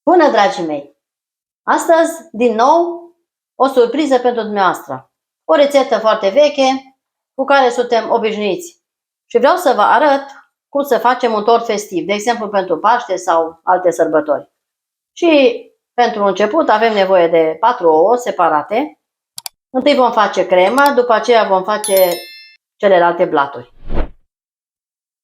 Bună, dragii mei! Astăzi, din nou, o surpriză pentru dumneavoastră. O rețetă foarte veche, cu care suntem obișnuiți. Și vreau să vă arăt cum să facem un tort festiv, de exemplu pentru Paște sau alte sărbători. Și pentru început avem nevoie de 4 ouă separate. Întâi vom face crema, după aceea vom face celelalte blaturi.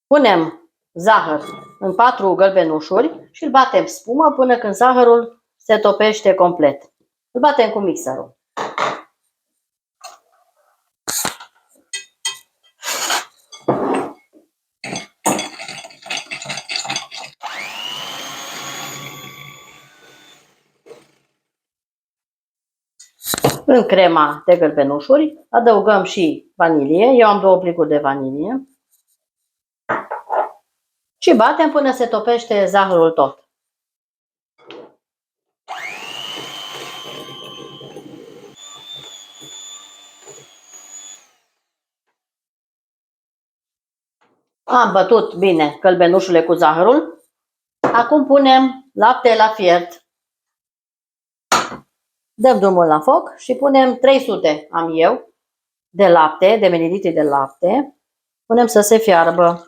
Punem zahăr în 4 gălbenușuri și îl batem spumă până când zahărul se topește complet. Îl batem cu mixerul. În crema de gălbenușuri adăugăm și vanilie. Eu am 2 plicuri de vanilie. Și batem până se topește zahărul tot. Am bătut bine gălbenușurile cu zahărul. Acum punem lapte la fiert. Dăm drumul la foc și punem 300 am eu de lapte, de mililitri de lapte. Punem să se fiarbă.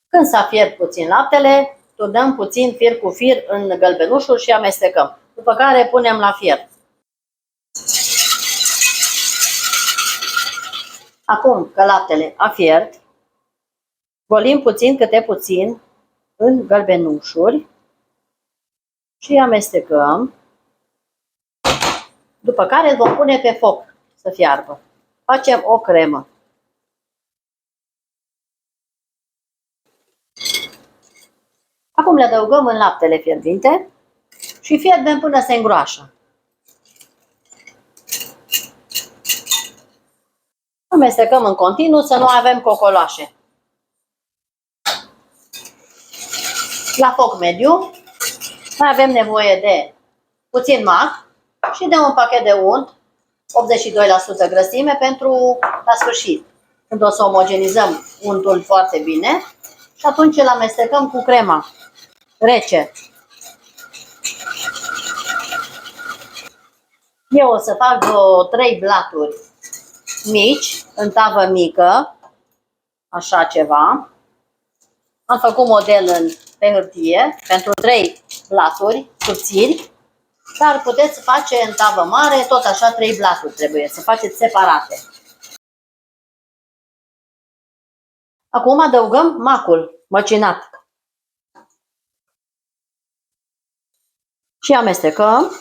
Când s-a fiert puțin laptele, turnăm puțin fir cu fir în gălbenușul și amestecăm. După care punem la fiert. Acum că laptele a fiert, golim puțin câte puțin în gălbenușuri și amestecăm. După care îl vom pune pe foc să fiarbă. Facem o cremă. Acum le adăugăm în laptele fierbinte și fierbem până se îngroașă. Amestecăm în continuu să nu avem cocoloașe. La foc mediu mai avem nevoie de puțin mac și de un pachet de unt, 82% grăsime pentru la sfârșit, când o să omogenizăm untul foarte bine și atunci îl amestecăm cu crema rece. Eu o să fac 3 blaturi mici, în tavă mică, așa ceva. Am făcut model pe hârtie pentru 3 blaturi subțiri, dar puteți face în tavă mare, tot așa 3 blaturi trebuie să faceți separate. Acum adăugăm macul măcinat și amestecăm.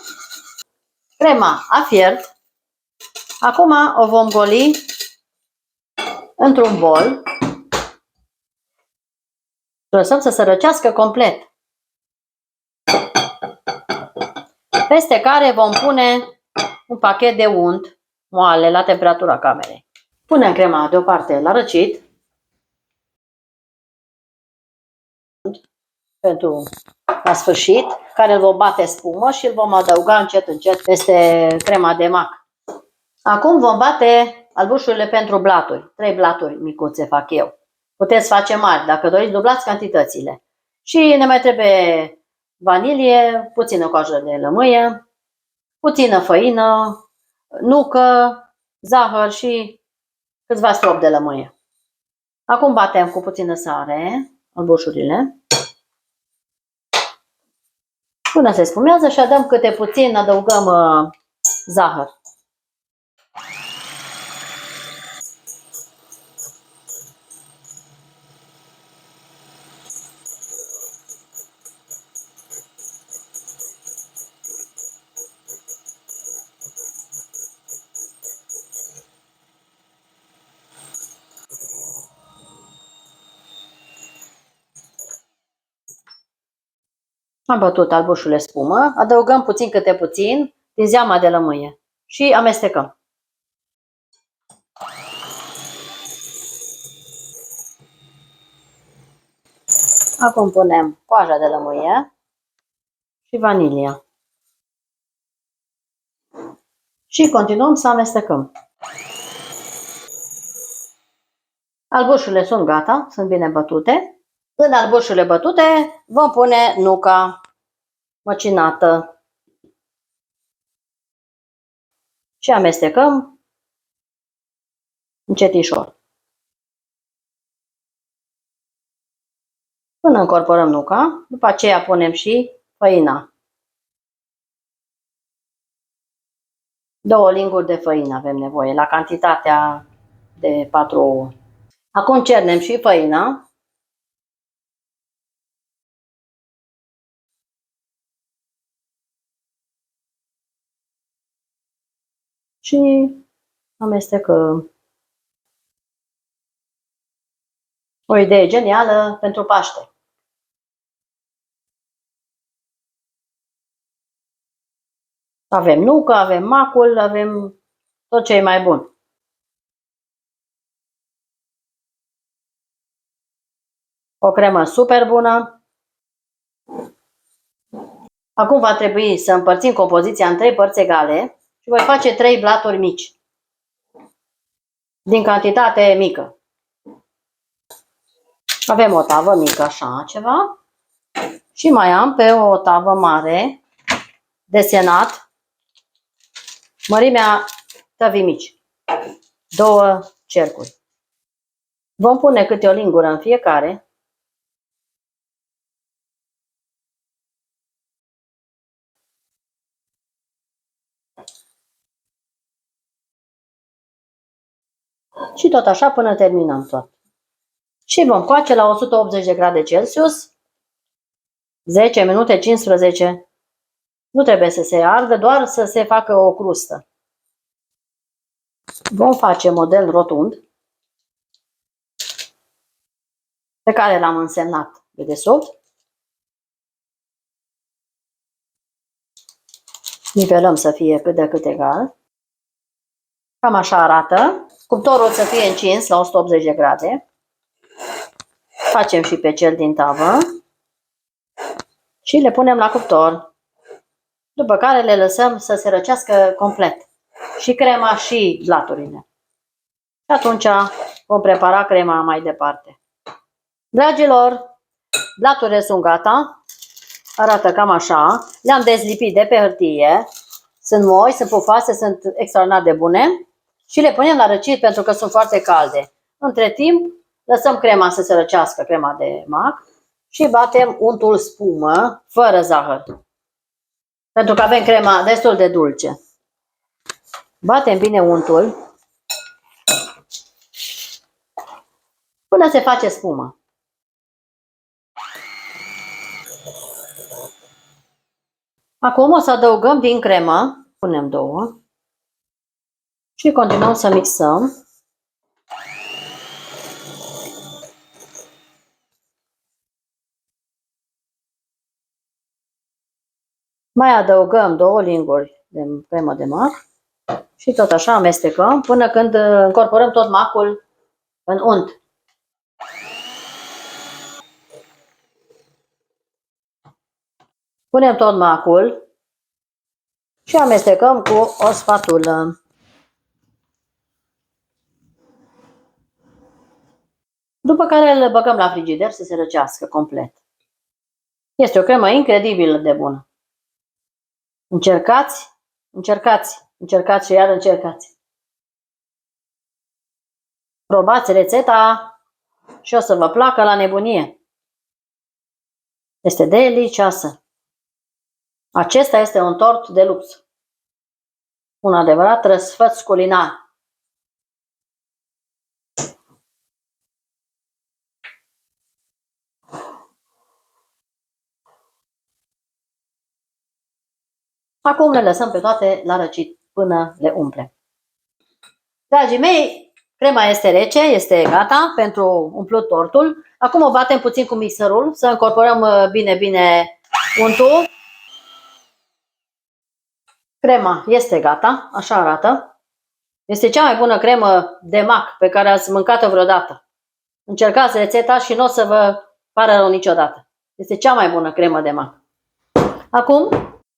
Crema a fiert. Acum o vom goli într-un bol. Lăsăm să se răcească complet. Peste care vom pune un pachet de unt moale la temperatura camerei. Punem crema deoparte la răcit. Pentru la sfârșit, care îl vom bate spumă și îl vom adăuga încet încet peste crema de mac. Acum vom bate albușurile pentru blaturi. 3 blaturi micuțe fac eu. Puteți face mari, dacă doriți dublați cantitățile. Și ne mai trebuie vanilie, puțină coajă de lămâie, puțină făină, nucă, zahăr și câțiva strop de lămâie. Acum batem cu puțină sare albușurile până se spumează și adăm câte puțin, adăugăm zahăr. Am bătut albușurile spumă, adăugăm puțin câte puțin din zeama de lămâie și amestecăm. Acum punem coaja de lămâie și vanilia. Și continuăm să amestecăm. Albușurile sunt gata, sunt bine bătute. În albușurile bătute vom pune nuca măcinată și amestecăm încetișor. Până încorporăm nuca, după aceea punem și făina. 2 linguri de făină avem nevoie, la cantitatea de 4 ouă. Acum cernem și făina. Și amestecăm. O idee genială pentru Paște. Avem nucă, avem macul, avem tot ce e mai bun. O cremă super bună. Acum va trebui să împărțim compoziția în 3 părți egale și voi face 3 blaturi mici, din cantitate mică. Avem o tavă mică, așa ceva, și mai am pe o tavă mare desenat mărimea tăvii mici, 2 cercuri. Vom pune câte o lingură în fiecare. Și tot așa până terminăm tot. Și vom coace la 180 de grade Celsius 10 minute, 15. Nu trebuie să se ardă, doar să se facă o crustă. Vom face model rotund pe care l-am însemnat de desubt. Nivelăm să fie cât de cât egal. Cam așa arată. Cuptorul să fie încins la 180 de grade. Facem și pe cel din tavă. Și le punem la cuptor. După care le lăsăm să se răcească complet. Și crema și blaturile. Și atunci vom prepara crema mai departe. Dragilor, blaturile sunt gata. Arată cam așa. Le-am dezlipit de pe hârtie. Sunt moi, sunt pufoase, sunt extraordinar de bune. Și le punem la răcit pentru că sunt foarte calde. Între timp, lăsăm crema să se răcească, crema de mac. Și batem untul spumă, fără zahăr. Pentru că avem crema destul de dulce. Batem bine untul până se face spumă. Acum o să adăugăm din cremă, punem 2 și continuăm să mixăm. Mai adăugăm 2 linguri de cremă de mac și tot așa amestecăm până când încorporăm tot macul în unt. Punem tot macul și amestecăm cu o spatulă. După care îl băgăm la frigider să se răcească complet. Este o cremă incredibil de bună. Încercați, încercați, încercați și iar încercați. Probați rețeta și o să vă placă la nebunie. Este delicioasă. Acesta este un tort de lux. Un adevărat răsfăț culinar. Acum le lăsăm pe toate la răcit până le umplem. Dragii mei, crema este rece, este gata pentru umplut tortul. Acum o batem puțin cu mixerul, să încorporăm bine untul. Crema este gata, așa arată. Este cea mai bună cremă de mac pe care ați mâncat-o vreodată. Încercați rețeta și nu o să vă pară rău niciodată. Este cea mai bună cremă de mac. Acum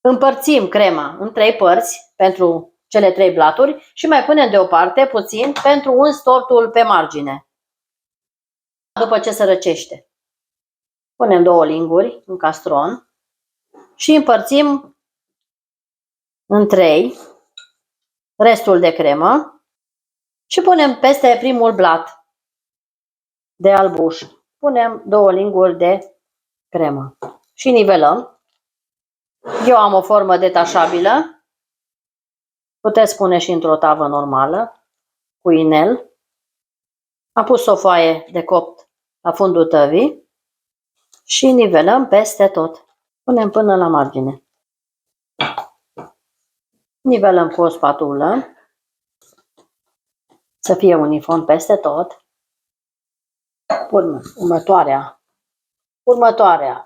împărțim crema în 3 părți pentru cele 3 blaturi și mai punem deoparte puțin pentru uns tortul pe margine. După ce se răcește. Punem 2 linguri în castron și împărțim în 3 restul de cremă și punem peste primul blat de albuș. Punem 2 linguri de cremă și nivelăm. Eu am o formă detașabilă. Puteți pune și într-o tavă normală cu inel. Am pus o foaie de copt la fundul tăvii și nivelăm peste tot. Punem până la margine. Nivelăm cu o spatulă să fie uniform peste tot. Pun următoarea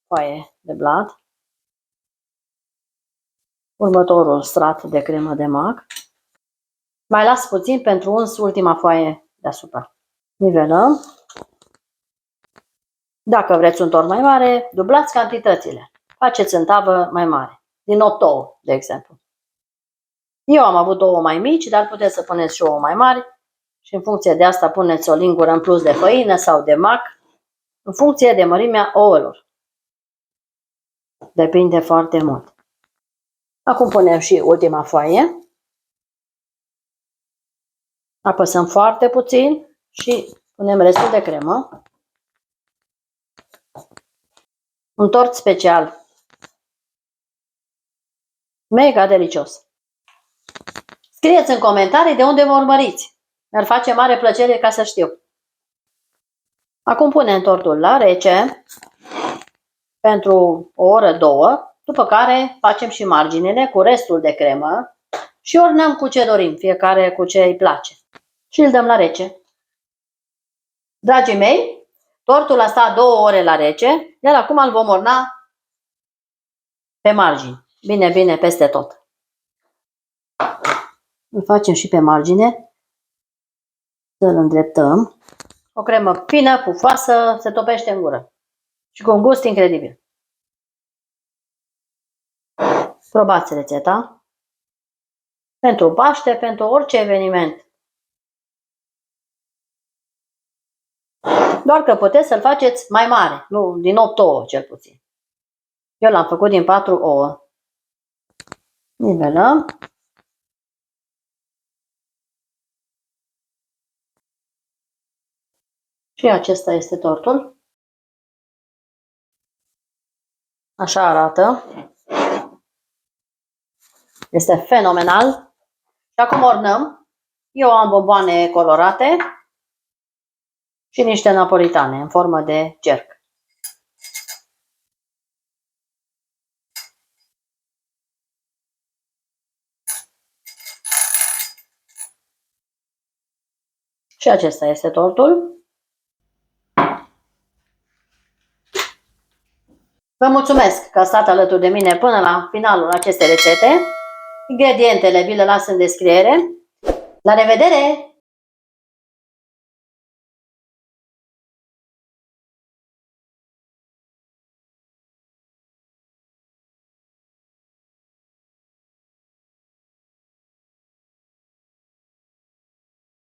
foaie de blat. Următorul strat de cremă de mac. Mai las puțin pentru uns ultima foaie deasupra. Nivelăm. Dacă vreți un tort mai mare, dublați cantitățile. Faceți în tavă mai mare. Din 8 ouă, de exemplu. Eu am avut 2 mai mici, dar puteți să puneți și ouă mai mari. Și în funcție de asta puneți o lingură în plus de făină sau de mac. În funcție de mărimea ouălor. Depinde foarte mult. Acum punem și ultima foaie. Apăsăm foarte puțin și punem restul de cremă. Un tort special. Mega delicios. Scrieți în comentarii de unde mă urmăriți. Mi-ar face mare plăcere ca să știu. Acum punem tortul la rece pentru o oră, 2, după care facem și marginile cu restul de cremă și ornăm cu ce dorim, fiecare cu ce îi place. Și îl dăm la rece. Dragii mei, tortul a stat 2 ore la rece, iar acum îl vom orna pe margini. Bine, bine, peste tot. Îl facem și pe margine. Să-l îndreptăm. O cremă fină, pufoasă, se topește în gură. Și cu un gust incredibil. Probați rețeta. Pentru Paște, pentru orice eveniment. Doar că puteți să-l faceți mai mare, nu din 8 ouă cel puțin. Eu l-am făcut din 4 ouă. Nivelăm. Și acesta este tortul. Așa arată. Este fenomenal. Și acum ornăm. Eu am bomboane colorate și niște napolitane în formă de cerc. Și acesta este tortul. Vă mulțumesc că ați stat alături de mine până la finalul acestei rețete. Ingredientele vi le las în descriere. La revedere!